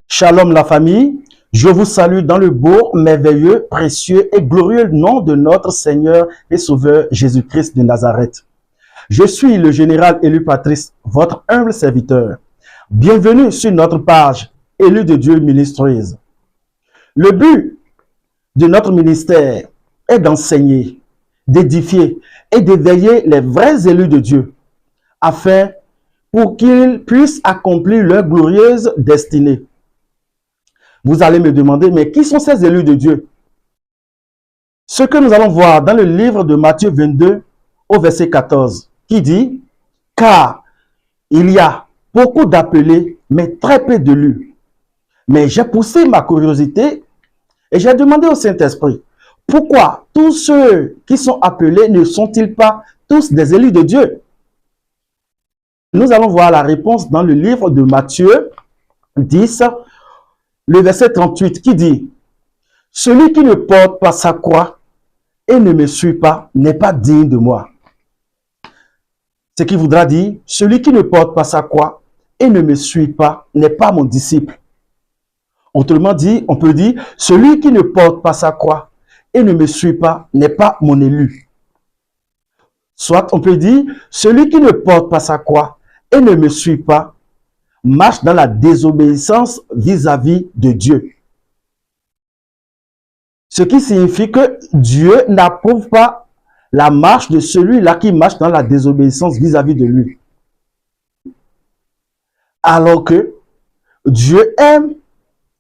Shalom la famille, je vous salue dans le beau, merveilleux, précieux et glorieux nom de notre Seigneur et Sauveur Jésus-Christ de Nazareth. Je suis le général Élu Patrice, votre humble serviteur. Bienvenue sur notre page Élu de Dieu Ministries. Le but de notre ministère est d'enseigner, d'édifier et d'éveiller les vrais élus de Dieu, afin pour qu'ils puissent accomplir leur glorieuse destinée. Vous allez me demander, mais qui sont ces élus de Dieu? Ce que nous allons voir dans le livre de Matthieu 22 au verset 14, qui dit, « Car il y a beaucoup d'appelés, mais très peu d'élus. Mais j'ai poussé ma curiosité et j'ai demandé au Saint-Esprit, pourquoi tous ceux qui sont appelés ne sont-ils pas tous des élus de Dieu? » Nous allons voir la réponse dans le livre de Matthieu 10, le verset 38 qui dit, « Celui qui ne porte pas sa croix et ne me suit pas n'est pas digne de moi. » Ce qui voudra dire, celui qui ne porte pas sa croix et ne me suit pas n'est pas mon disciple. Autrement dit, on peut dire, celui qui ne porte pas sa croix et ne me suit pas n'est pas mon élu. Soit on peut dire, celui qui ne porte pas sa croix et ne me suit pas marche dans la désobéissance vis-à-vis de Dieu. Ce qui signifie que Dieu n'approuve pas la marche de celui-là qui marche dans la désobéissance vis-à-vis de lui. Alors que Dieu aime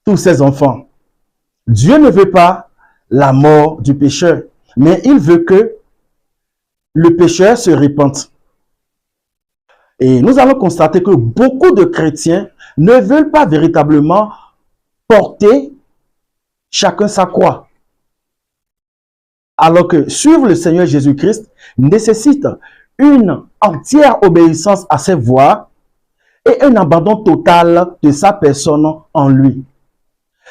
tous ses enfants. Dieu ne veut pas la mort du pécheur, mais il veut que le pécheur se répande. Et nous allons constater que beaucoup de chrétiens ne veulent pas véritablement porter chacun sa croix. Alors que suivre le Seigneur Jésus-Christ nécessite une entière obéissance à ses voies et un abandon total de sa personne en lui.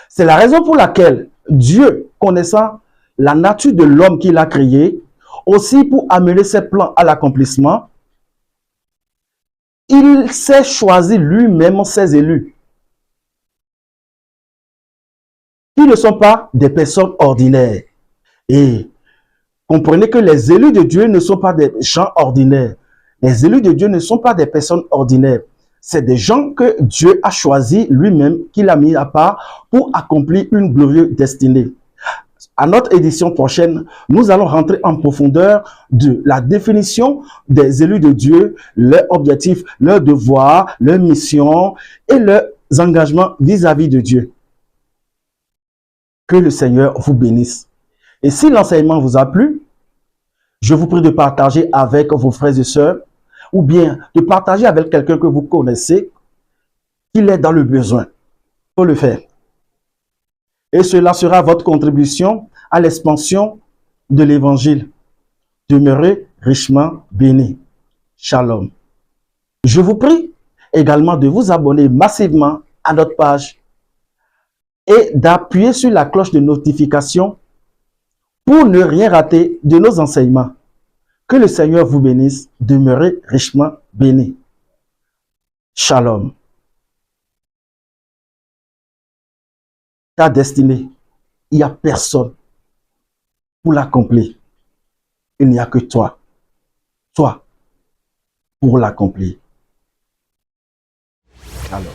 C'est la raison pour laquelle Dieu, connaissant la nature de l'homme qu'il a créé, aussi pour amener ses plans à l'accomplissement, il s'est choisi lui-même ses élus, qui ne sont pas des personnes ordinaires. Et comprenez que les élus de Dieu ne sont pas des gens ordinaires. Les élus de Dieu ne sont pas des personnes ordinaires. C'est des gens que Dieu a choisis lui-même, qu'il a mis à part pour accomplir une glorieuse destinée. À notre édition prochaine, nous allons rentrer en profondeur de la définition des élus de Dieu, leurs objectifs, leurs devoirs, leurs missions et leurs engagements vis-à-vis de Dieu. Que le Seigneur vous bénisse. Et si l'enseignement vous a plu, je vous prie de partager avec vos frères et sœurs ou bien de partager avec quelqu'un que vous connaissez qu'il est dans le besoin. Il faut le faire. Et cela sera votre contribution à l'expansion de l'évangile. Demeurez richement bénis. Shalom. Je vous prie également de vous abonner massivement à notre page et d'appuyer sur la cloche de notification pour ne rien rater de nos enseignements. Que le Seigneur vous bénisse. Demeurez richement bénis. Shalom. Ta destinée, il n'y a personne pour l'accomplir. Il n'y a que toi. Toi, pour l'accomplir. Alors.